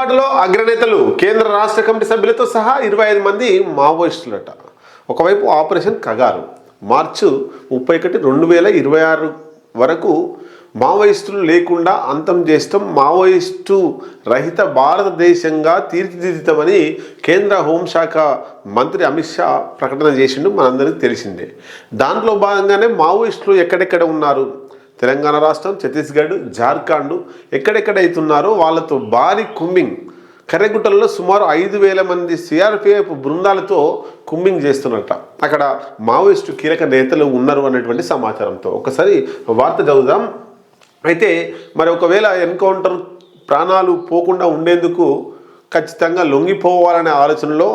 లొంగుబాటులో అగ్రనేతలు కేంద్ర రాష్ట్ర కమిటీ సభ్యులతో సహా 25 మంది మావోయిస్టులట. ఒకవైపు ఆపరేషన్ కగారు మార్చి 31, 2026 వరకు మావోయిస్టులు లేకుండా అంతం చేస్తాం, మావోయిస్టు రహిత భారతదేశంగా తీర్చిదిద్దుతామని కేంద్ర హోంశాఖ మంత్రి అమిత్ షా ప్రకటన చేసిండు. మనందరికీ తెలిసిందే. దాంట్లో భాగంగానే మావోయిస్టులు ఎక్కడెక్కడ ఉన్నారు, తెలంగాణ రాష్ట్రం, ఛత్తీస్గఢ్, జార్ఖండ్ ఎక్కడెక్కడైతున్నారో వాళ్ళతో భారీ కుంబింగ్, కర్రెగుట్టల్లో సుమారు 5,000 మంది సిఆర్పిఎఫ్ బృందాలతో కుంబింగ్ చేస్తున్నట్ట. అక్కడ మావోయిస్టు కీలక నేతలు ఉన్నారు అనేటువంటి సమాచారంతో ఒకసారి వార్త చదువుదాం. అయితే మరి ఒకవేళ ఎన్కౌంటర్ ప్రాణాలు పోకుండా ఉండేందుకు ఖచ్చితంగా లొంగిపోవాలనే ఆలోచనలో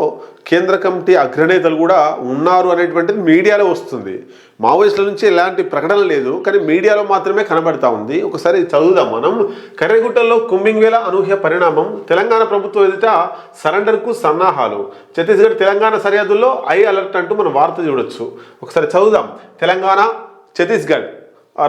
కేంద్ర కమిటీ అగ్రనేతలు కూడా ఉన్నారు అనేటువంటిది మీడియాలో వస్తుంది. మావోయిస్టుల నుంచి ఎలాంటి ప్రకటన లేదు, కానీ మీడియాలో మాత్రమే కనబడతా ఉంది. ఒకసారి చదువుదాం మనం. కర్రెగుట్టల్లో కుంబింగ్ వేళ అనూహ్య పరిణామం, తెలంగాణ ప్రభుత్వం ఎదుట సరెండర్కు సన్నాహాలు, ఛత్తీస్గఢ్ తెలంగాణ సరిహద్దుల్లో హై అలర్ట్ అంటూ మనం వార్త చూడొచ్చు. ఒకసారి చదువుదాం. తెలంగాణ, ఛత్తీస్గఢ్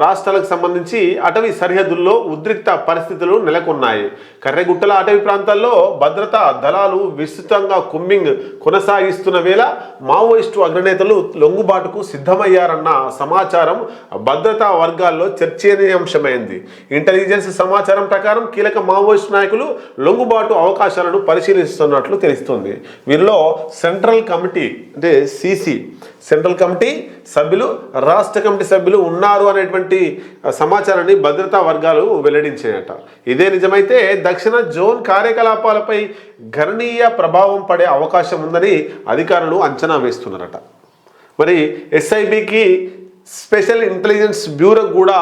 రాష్ట్రాలకు సంబంధించి అటవీ సరిహద్దుల్లో ఉద్రిక్త పరిస్థితులు నెలకొన్నాయి. కర్రెగుట్టల అటవీ ప్రాంతాల్లో భద్రతా దళాలు విస్తృతంగా కుంబింగ్ కొనసాగిస్తున్న వేళ మావోయిస్టు అగ్రనేతలు లొంగుబాటుకు సిద్ధమయ్యారన్న సమాచారం భద్రతా వర్గాల్లో చర్చనీయాంశమైంది. ఇంటెలిజెన్స్ సమాచారం ప్రకారం కీలక మావోయిస్టు నాయకులు లొంగుబాటు అవకాశాలను పరిశీలిస్తున్నట్లు తెలుస్తోంది. వీరిలో సెంట్రల్ కమిటీ అంటే సిసి సెంట్రల్ కమిటీ సభ్యులు, రాష్ట్ర కమిటీ సభ్యులు ఉన్నారు అనేటువంటి సమాచారాన్ని భద్రతా వర్గాలు వెల్లడించాయట. ఇదే నిజమైతే దక్షిణ జోన్ కార్యకలాపాలపై గణనీయ ప్రభావం పడే అవకాశం ఉందని అధికారులు అంచనా వేస్తున్నారట. మరి ఎస్ఐబికి, స్పెషల్ ఇంటెలిజెన్స్ బ్యూరో కూడా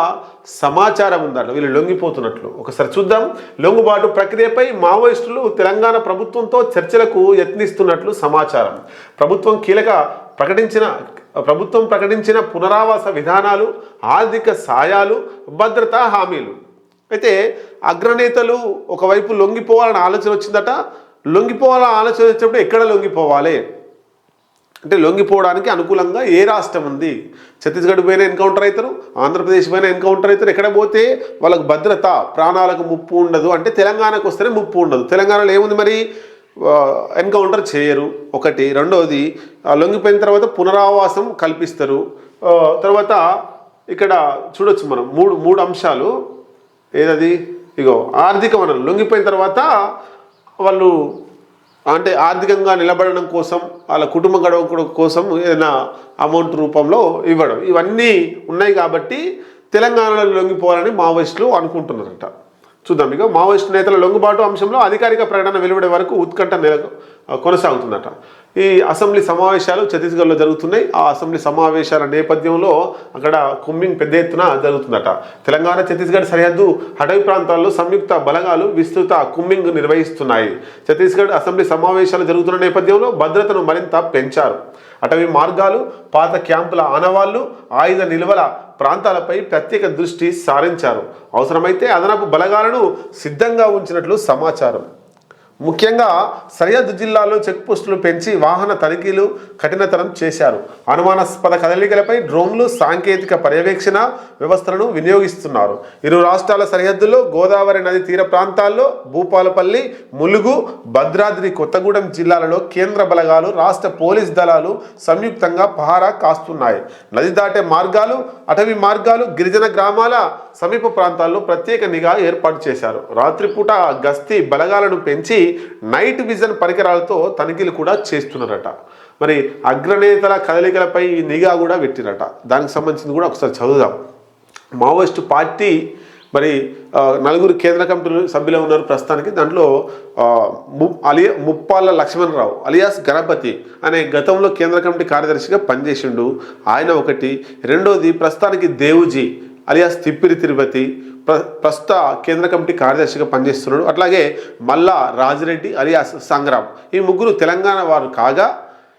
సమాచారం ఉందట వీళ్ళు లొంగిపోతున్నట్లు. ఒకసారి చూద్దాం. లొంగుబాటు ప్రక్రియపై మావోయిస్టులు తెలంగాణ ప్రభుత్వంతో చర్చలకు యత్నిస్తున్నట్లు సమాచారం. ప్రభుత్వం ప్రకటించిన పునరావాస విధానాలు, ఆర్థిక సాయాలు, భద్రతా హామీలు. అయితే అగ్రనేతలు ఒకవైపు లొంగిపోవాలని ఆలోచన వచ్చిందట. లొంగిపోవాలని ఆలోచన వచ్చినప్పుడు ఎక్కడ లొంగిపోవాలి అంటే లొంగిపోవడానికి అనుకూలంగా ఏ రాష్ట్రం ఉంది? ఛత్తీస్గఢ్ పైన ఎన్కౌంటర్ అవుతారు, ఆంధ్రప్రదేశ్ పైన ఎన్కౌంటర్ అవుతారు. ఎక్కడ పోతే వాళ్ళకు భద్రత, ప్రాణాలకు ముప్పు ఉండదు. అంటే తెలంగాణకు వస్తేనే ముప్పు ఉండదు. తెలంగాణలో ఏముంది మరి? ఎన్కౌంటర్ చేయరు ఒకటి. రెండవది, లొంగిపోయిన తర్వాత పునరావాసం కల్పిస్తారు. తర్వాత ఇక్కడ చూడొచ్చు మనం మూడు అంశాలు. ఏదది? ఇగో ఆర్థిక వనరులు. లొంగిపోయిన తర్వాత వాళ్ళు అంటే ఆర్థికంగా నిలబడడం కోసం, వాళ్ళ కుటుంబం గడవడం కోసం ఏదైనా అమౌంట్ రూపంలో ఇవ్వడం, ఇవన్నీ ఉన్నాయి. కాబట్టి తెలంగాణలో లొంగిపోవాలని మావోయిస్టులు అనుకుంటున్నారట. చూద్దాం. ఇక మావోయిస్టు నేతల లొంగుబాటు అంశంలో అధికారిక ప్రకటన వెలువడే వరకు ఉత్కంఠ కొనసాగుతుందట. ఈ అసెంబ్లీ సమావేశాలు ఛత్తీస్గఢ్లో జరుగుతున్నాయి. ఆ అసెంబ్లీ సమావేశాల నేపథ్యంలో అక్కడ కుంబింగ్ పెద్ద ఎత్తున జరుగుతుందట. తెలంగాణ, ఛత్తీస్గఢ్ సరిహద్దు అటవీ ప్రాంతాల్లో సంయుక్త బలగాలు విస్తృత కుంబింగ్ నిర్వహిస్తున్నాయి. ఛత్తీస్గఢ్ అసెంబ్లీ సమావేశాలు జరుగుతున్న నేపథ్యంలో భద్రతను మరింత పెంచారు. అటవీ మార్గాలు, పాత క్యాంపుల ఆనవాళ్లు, ఆయుధ నిల్వల ప్రాంతాలపై ప్రత్యేక దృష్టి సారించారు. అవసరమైతే అదనపు బలగాలను సిద్ధంగా ఉంచినట్లు సమాచారం. ముఖ్యంగా సరిహద్దు జిల్లాల్లో చెక్పోస్టులు పెంచి వాహన తనిఖీలు కఠినతరం చేశారు. అనుమానాస్పద కదలికలపై డ్రోన్లు, సాంకేతిక పర్యవేక్షణ వ్యవస్థలను వినియోగిస్తున్నారు. ఇరు రాష్ట్రాల సరిహద్దుల్లో గోదావరి నది తీర ప్రాంతాల్లో భూపాలపల్లి, ములుగు, భద్రాద్రి కొత్తగూడెం జిల్లాలలో కేంద్ర బలగాలు, రాష్ట్ర పోలీస్ దళాలు సంయుక్తంగా పహారా కాస్తున్నాయి. నది దాటే మార్గాలు, అటవీ మార్గాలు, గిరిజన గ్రామాల సమీప ప్రాంతాల్లో ప్రత్యేక నిఘా ఏర్పాటు చేశారు. రాత్రిపూట గస్తీ బలగాలను పెంచి నైట్ విజన్ పరికరాలతో తనిఖీలు కూడా చేస్తున్నారట. మరి అగ్రనేతల కదలికలపై నిఘా కూడా పెట్టిరట. దానికి సంబంధించింది కూడా ఒకసారి చదువుదాం. మావోయిస్టు పార్టీ మరి 4 కేంద్ర కమిటీ సభ్యులు ఉన్నారు ప్రస్తుతానికి. దాంట్లో ముప్పాళ్ళ లక్ష్మణరావు అలియాస్ గణపతి అనే గతంలో కేంద్ర కమిటీ కార్యదర్శిగా పనిచేసిండు, ఆయన ఒకటి. రెండోది ప్రస్తుతానికి దేవుజీ అలియాస్ తిప్పిరి తిరుపతి ప్రస్తుత కేంద్ర కమిటీ కార్యదర్శిగా పనిచేస్తున్నాడు. అట్లాగే మల్లా రాజిరెడ్డి అలియాస్ సంగ్రామ్, ఈ ముగ్గురు తెలంగాణ వారు కాగా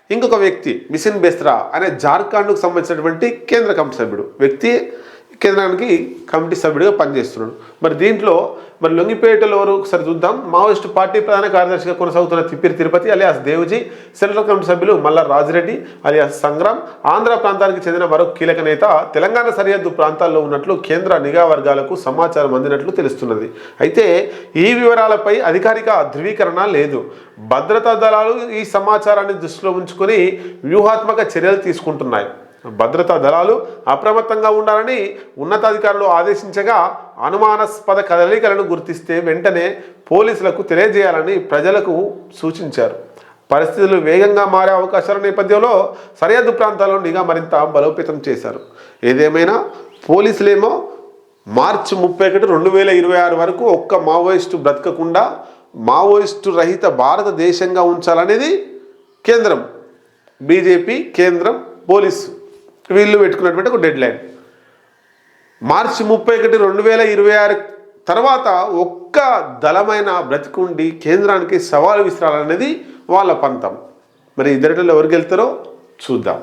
ఇంకొక వ్యక్తి మిసిన్ బెస్రా అనే జార్ఖండ్కు సంబంధించినటువంటి కేంద్ర కమిటీ సభ్యుడు వ్యక్తి కేంద్రానికి కమిటీ సభ్యుడిగా పనిచేస్తున్నాడు. మరి దీంట్లో మరి లొంగిపేటలో ఎవరు ఒకసారి చూద్దాం. మావోయిస్టు పార్టీ ప్రధాన కార్యదర్శిగా కొనసాగుతున్న Tippiri Tirupati alias Devuji, central committee సభ్యులు మల్ల రాజిరెడ్డి అలియాస్ సంగ్రామ్, ఆంధ్ర ప్రాంతానికి చెందిన మరొక కీలక నేత తెలంగాణ సరిహద్దు ప్రాంతాల్లో ఉన్నట్లు కేంద్ర నిఘా వర్గాలకు సమాచారం అందినట్లు తెలుస్తున్నది. అయితే ఈ వివరాలపై అధికారిక ధృవీకరణ లేదు. భద్రతా దళాలు ఈ సమాచారాన్ని దృష్టిలో ఉంచుకొని వ్యూహాత్మక చర్యలు తీసుకుంటున్నాయి. భద్రతా దళాలు అప్రమత్తంగా ఉండాలని ఉన్నతాధికారులు ఆదేశించగా అనుమానాస్పద కదలికలను గుర్తిస్తే వెంటనే పోలీసులకు తెలియజేయాలని ప్రజలకు సూచించారు. పరిస్థితులు వేగంగా మారే అవకాశాల నేపథ్యంలో సరిహద్దు ప్రాంతాల్లో నిఘా మరింత బలోపేతం చేశారు. ఏదేమైనా పోలీసులేమో మార్చి 31, 2026 వరకు ఒక్క మావోయిస్టు బ్రతకకుండా మావోయిస్టు రహిత భారతదేశంగా ఉంచాలనేది కేంద్రం, బీజేపీ, కేంద్రం, పోలీసు వీళ్ళు పెట్టుకున్నటువంటి ఒక డెడ్ లైన్. మార్చి 31, 2026 తర్వాత ఒక్క దళమైన బ్రతికుండి కేంద్రానికి సవాలు విసిరాలనేది వాళ్ళ పంతం. మరి ఇద్దరిలో ఎవరికి వెళ్తారో చూద్దాం.